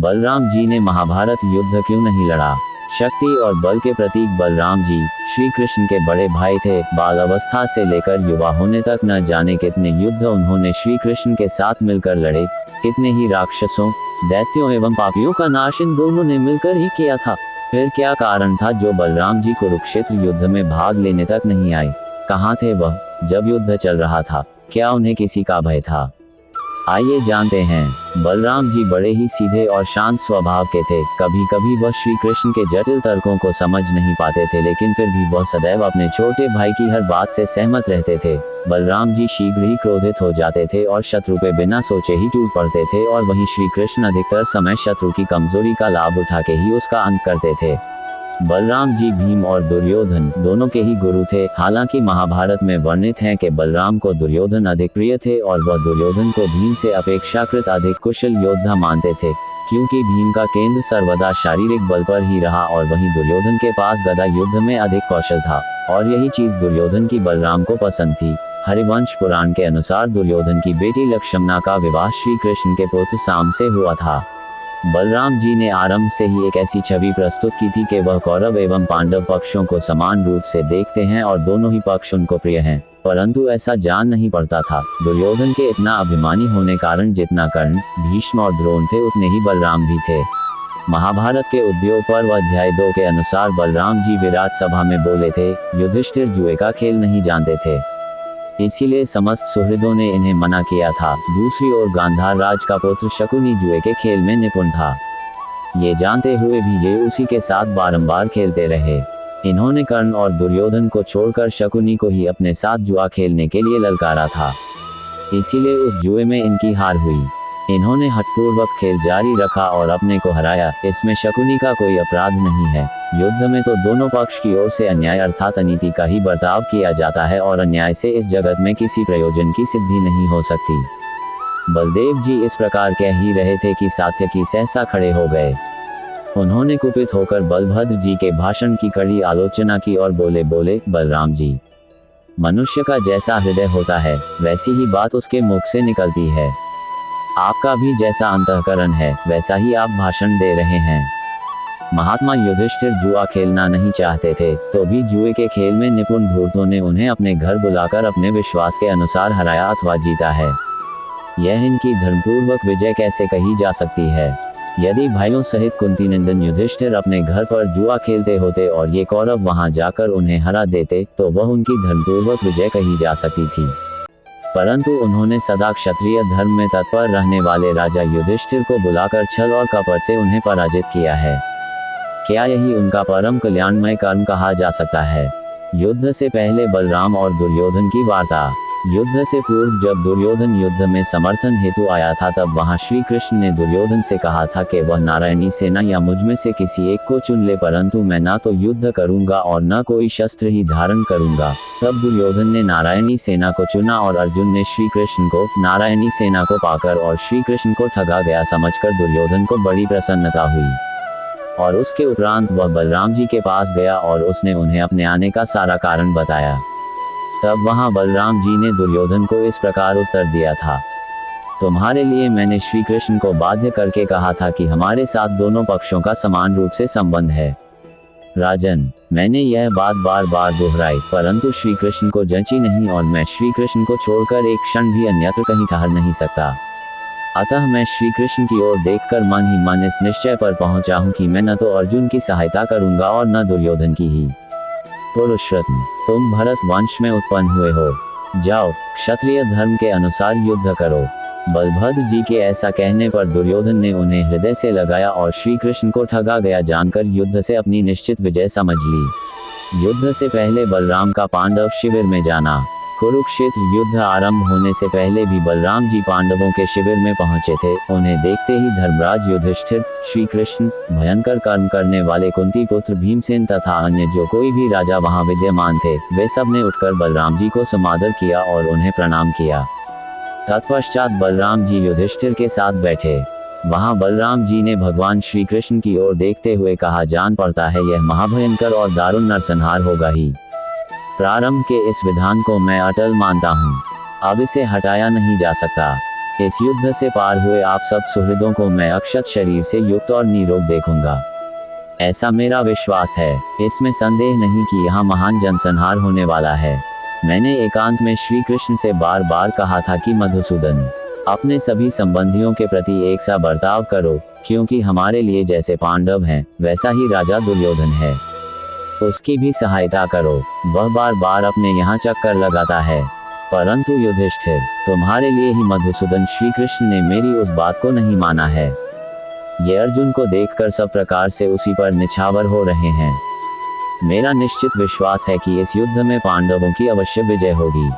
बलराम जी ने महाभारत युद्ध क्यों नहीं लड़ा? शक्ति और बल के प्रतीक बलराम जी श्री कृष्ण के बड़े भाई थे। बाल अवस्था से लेकर युवा होने तक न जाने कितने युद्ध उन्होंने श्री कृष्ण के साथ मिलकर लड़े, कितने ही राक्षसों, दैत्यों एवं पापियों का नाश इन दोनों ने मिलकर ही किया था। फिर क्या कारण था जो बलराम जी कुरुक्षेत्र युद्ध में भाग लेने तक नहीं आए? कहाँ थे वह जब युद्ध चल रहा था? क्या उन्हें किसी का भय था? आइए जानते हैं। बलराम जी बड़े ही सीधे और शांत स्वभाव के थे। कभी कभी वह श्री कृष्ण के जटिल तर्कों को समझ नहीं पाते थे, लेकिन फिर भी वह सदैव अपने छोटे भाई की हर बात से सहमत रहते थे। बलराम जी शीघ्र ही क्रोधित हो जाते थे और शत्रु पे बिना सोचे ही टूट पड़ते थे, और वहीं श्री कृष्ण अधिकतर समय शत्रु की कमजोरी का लाभ उठा के ही उसका अंत करते थे। बलराम जी भीम और दुर्योधन दोनों के ही गुरु थे। हालांकि महाभारत में वर्णित है कि बलराम को दुर्योधन अधिक प्रिय थे और वह दुर्योधन को भीम से अपेक्षाकृत अधिक कुशल योद्धा मानते थे, क्योंकि भीम का केंद्र सर्वदा शारीरिक बल पर ही रहा और वहीं दुर्योधन के पास गदा युद्ध में अधिक कौशल था, और यही चीज दुर्योधन की बलराम को पसंद थी। हरिवंश पुराण के अनुसार दुर्योधन की बेटी लक्ष्मणा का विवाह श्री कृष्ण के पुत्र साम से हुआ था। बलराम जी ने आरंभ से ही एक ऐसी छवि प्रस्तुत की थी कि वह कौरव एवं पांडव पक्षों को समान रूप से देखते हैं और दोनों ही पक्ष उनको प्रिय हैं, परंतु ऐसा जान नहीं पड़ता था। दुर्योधन के इतना अभिमानी होने कारण जितना कर्ण, भीष्म और द्रोण थे उतने ही बलराम भी थे। महाभारत के उद्योग पर्व अध्याय 2 के अनुसार बलराम जी विराट सभा में बोले थे, युधिष्ठिर जुए का खेल नहीं जानते थे, इसीलिए समस्त सुहृदों ने इन्हें मना किया था। दूसरी ओर गांधार राज का पुत्र शकुनी जुए के खेल में निपुण था। ये जानते हुए भी ये उसी के साथ बारंबार खेलते रहे। इन्होंने कर्ण और दुर्योधन को छोड़कर शकुनी को ही अपने साथ जुआ खेलने के लिए ललकारा था, इसीलिए उस जुए में इनकी हार हुई। इन्होंने हठपूर्वक खेल जारी रखा और अपने को हराया। इसमें शकुनी का कोई अपराध नहीं है। युद्ध में तो दोनों पक्ष की ओर से अन्याय अर्थात अनीति का ही बर्ताव किया जाता है, और अन्याय से इस जगत में किसी प्रयोजन की सिद्धि नहीं हो सकती। बलदेव जी इस प्रकार कह ही रहे थे कि सात्यकी सहसा खड़े हो गए। उन्होंने कुपित होकर बलभद्र जी के भाषण की कड़ी आलोचना की और बोले, बलराम जी, मनुष्य का जैसा हृदय होता है वैसी ही बात उसके मुख से निकलती है। आपका भी जैसा अंतःकरण है वैसा ही आप भाषण दे रहे हैं। महात्मा युधिष्ठिर जुआ खेलना नहीं चाहते थे, तो भी जुए के खेल में निपुण धूर्तों ने उन्हें अपने घर बुलाकर अपने विश्वास के अनुसार हराया अथवा जीता है। यह इनकी धर्मपूर्वक विजय कैसे कही जा सकती है? यदि भाइयों सहित कुंतीनंदन युधिष्ठिर अपने घर पर जुआ खेलते होते और ये कौरव वहां जाकर उन्हें हरा देते, तो वह उनकी धर्मपूर्वक विजय कही जा सकती थी। परंतु उन्होंने सदा क्षत्रिय धर्म में तत्पर रहने वाले राजा युधिष्ठिर को बुलाकर छल और कपट से उन्हें पराजित किया है। क्या यही उनका परम कल्याणमय कर्म कहा जा सकता है? युद्ध से पहले बलराम और दुर्योधन की वार्ता। युद्ध से पूर्व जब दुर्योधन युद्ध में समर्थन हेतु आया था, तब वहां श्री कृष्ण ने दुर्योधन से कहा था कि वह नारायणी सेना या मुझ में से किसी एक को चुन ले, परंतु मैं ना तो युद्ध करूंगा और न कोई शस्त्र ही धारण करूंगा। तब दुर्योधन ने नारायणी सेना को चुना और अर्जुन ने श्री कृष्ण को। नारायणी सेना को पाकर और श्री कृष्ण को ठगा गया समझकर दुर्योधन को बड़ी प्रसन्नता हुई, और उसके उपरांत वह बलराम जी के पास गया और उसने उन्हें अपने आने का सारा कारण बताया। तब वहां बलराम जी ने दुर्योधन को इस प्रकार उत्तर दिया था, तुम्हारे लिए मैंने श्री कृष्ण को बाध्य करके कहा था कि हमारे साथ दोनों पक्षों का समान रूप से संबंध है। राजन, मैंने यह बात बार बार दोहराई, परंतु श्री कृष्ण को जंची नहीं और मैं श्री कृष्ण को छोड़कर एक क्षण भी अन्यत्र कहीं ठहर नहीं सकता। अतः मैं श्री कृष्ण की ओर देखकर मन ही मन इस निश्चय पर पहुंचा हूं कि मैं न तो अर्जुन की सहायता करूंगा और न दुर्योधन की ही। पुरुषरत्न, तुम भरत वंश में उत्पन्न हुए हो, जाओ क्षत्रिय धर्म के अनुसार युद्ध करो। बलभद्र जी के ऐसा कहने पर दुर्योधन ने उन्हें हृदय से लगाया और श्री कृष्ण को ठगा गया जानकर युद्ध से अपनी निश्चित विजय समझ ली। युद्ध से पहले बलराम का पांडव शिविर में जाना। कुरुक्षेत्र युद्ध आरंभ होने से पहले भी बलराम जी पांडवों के शिविर में पहुंचे थे। उन्हें देखते ही धर्मराज युधिष्ठिर, श्री कृष्ण, भयंकर कर्म करने वाले कुंती पुत्र भीमसेन तथा अन्य जो कोई भी राजा वहां विद्यमान थे, वे सब ने उठकर बलराम जी को समादर किया और उन्हें प्रणाम किया। तत्पश्चात बलराम जी युधिष्ठिर के साथ बैठे। वहां बलराम जी ने भगवान श्री कृष्ण की ओर देखते हुए कहा, जान पड़ता है यह महाभयंकर और दारुण नरसंहार होगा ही। प्रारंभ के इस विधान को मैं अटल मानता हूँ, अब इसे हटाया नहीं जा सकता। इस युद्ध से पार हुए आप सब सुहृदों को मैं अक्षत शरीर से युक्त और निरोग देखूंगा। ऐसा मेरा विश्वास है। इसमें संदेह नहीं कि यहाँ महान जनसंहार होने वाला है। मैंने एकांत में श्री कृष्ण से बार बार कहा था कि मधुसूदन, अपने सभी संबंधियों के प्रति एक सा बर्ताव करो, क्योंकि हमारे लिए जैसे पांडव हैं वैसा ही राजा दुर्योधन है, उसकी भी सहायता करो। वह बार बार अपने यहाँ चक्कर लगाता है। परंतु युधिष्ठिर, तुम्हारे लिए ही मधुसूदन श्री कृष्ण ने मेरी उस बात को नहीं माना है। ये अर्जुन को देखकर सब प्रकार से उसी पर निछावर हो रहे हैं। मेरा निश्चित विश्वास है कि इस युद्ध में पांडवों की अवश्य विजय होगी।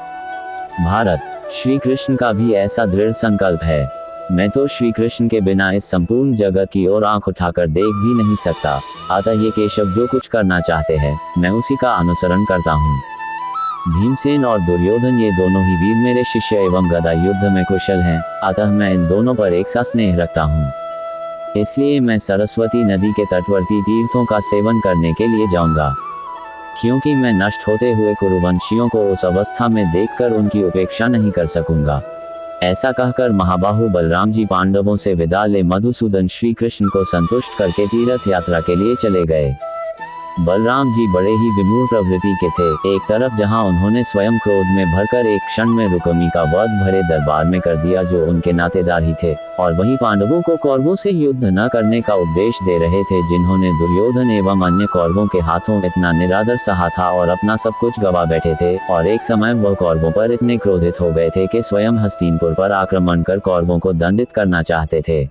भारत, श्री कृष्ण का भी ऐसा दृढ़ संकल्प है। मैं तो श्री कृष्ण के बिना इस संपूर्ण जगत की ओर आंख उठाकर देख भी नहीं सकता। अतः ये केशव जो कुछ करना चाहते हैं मैं उसी का अनुसरण करता हूँ। भीमसेन और दुर्योधन ये दोनों ही वीर मेरे शिष्य एवं गदा युद्ध में कुशल हैं, अतः मैं इन दोनों पर एक सा स्नेह रखता हूँ। इसलिए मैं सरस्वती नदी के तटवर्ती तीर्थों का सेवन करने के लिए जाऊंगा, क्योंकि मैं नष्ट होते हुए कुरुवंशियों को उस अवस्था में देखकर उनकी उपेक्षा नहीं कर सकूंगा। ऐसा कहकर महाबाहु बलराम जी पांडवों से विदा ले मधुसूदन श्री कृष्ण को संतुष्ट करके तीर्थ यात्रा के लिए चले गए। बलराम जी बड़े ही विमूढ़ प्रवृत्ति के थे। एक तरफ जहां उन्होंने स्वयं क्रोध में भरकर एक क्षण में रुक्मी का वध भरे दरबार में कर दिया जो उनके नातेदार ही थे, और वहीं पांडवों को कौरवों से युद्ध न करने का उपदेश दे रहे थे, जिन्होंने दुर्योधन एवं अन्य कौरवों के हाथों इतना निरादर सहा था और अपना सब कुछ गवा बैठे थे। और एक समय वह कौरवों पर इतने क्रोधित हो गए थे कि स्वयं हस्तिनपुर पर आक्रमण कर कौरवों को दंडित करना चाहते थे।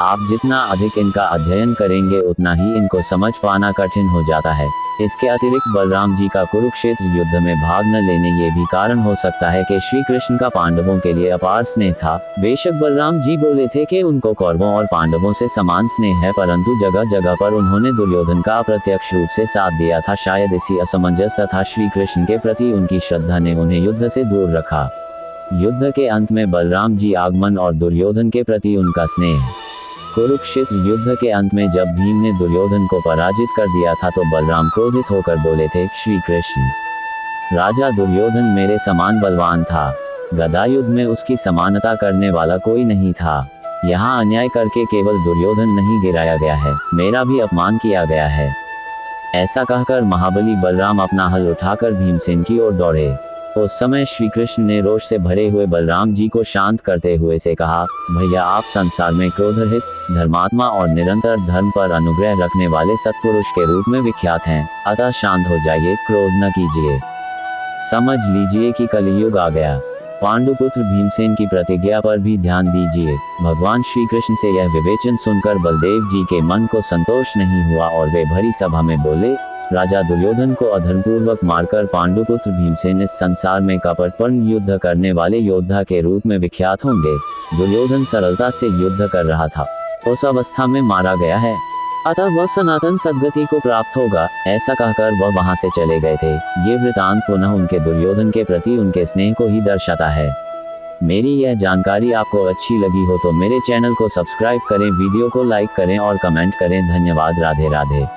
आप जितना अधिक इनका अध्ययन करेंगे उतना ही इनको समझ पाना कठिन हो जाता है। इसके अतिरिक्त बलराम जी का कुरुक्षेत्र युद्ध में भाग न लेने ये भी कारण हो सकता है कि श्री कृष्ण का पांडवों के लिए अपार स्नेह था। बेशक बलराम जी बोले थे कि उनको कौरवों और पांडवों से समान स्नेह है, परंतु जगह जगह पर उन्होंने दुर्योधन का अप्रत्यक्ष रूप से साथ दिया था। शायद इसी असमंजस तथा श्री कृष्ण के प्रति उनकी श्रद्धा ने उन्हें युद्ध से दूर रखा। युद्ध के अंत में बलराम जी आगमन और दुर्योधन के प्रति उनका स्नेह। कुरुक्षेत्र युद्ध के अंत में जब भीम ने दुर्योधन को पराजित कर दिया था तो बलराम क्रोधित होकर बोले थे, श्री कृष्ण, राजा दुर्योधन मेरे समान बलवान था। गदा युद्ध में उसकी समानता करने वाला कोई नहीं था। यहाँ अन्याय करके केवल दुर्योधन नहीं गिराया गया है, मेरा भी अपमान किया गया है। ऐसा कहकर महाबली बलराम अपना हल उठाकर भीमसेन की ओर दौड़े। उस समय श्री कृष्ण ने रोष से भरे हुए बलराम जी को शांत करते हुए से कहा, भैया आप संसार में क्रोधरहित, धर्मात्मा और निरंतर धर्म पर अनुग्रह रखने वाले सत्पुरुष के रूप में विख्यात हैं, अतः शांत हो जाइए, क्रोध न कीजिए। समझ लीजिए कि कलियुग आ गया। पांडुपुत्र भीमसेन की प्रतिज्ञा पर भी ध्यान दीजिए। भगवान श्री कृष्ण से यह विवेचन सुनकर बलदेव जी के मन को संतोष नहीं हुआ और वे भरी सभा में बोले, राजा दुर्योधन को अधर्मपूर्वक मारकर पांडुपुत्र भीमसेन इस संसार में कपटपूर्ण युद्ध करने वाले योद्धा के रूप में विख्यात होंगे। दुर्योधन सरलता से युद्ध कर रहा था, उस अवस्था में मारा गया है, अतः वह सनातन सद्गति को प्राप्त होगा। ऐसा कहकर वह वहां से चले गए थे। ये वृतांत पुनः उनके दुर्योधन के प्रति उनके स्नेह को ही दर्शाता है। मेरी यह जानकारी आपको अच्छी लगी हो तो मेरे चैनल को सब्सक्राइब करें, वीडियो को लाइक करें और कमेंट करें। धन्यवाद। राधे राधे।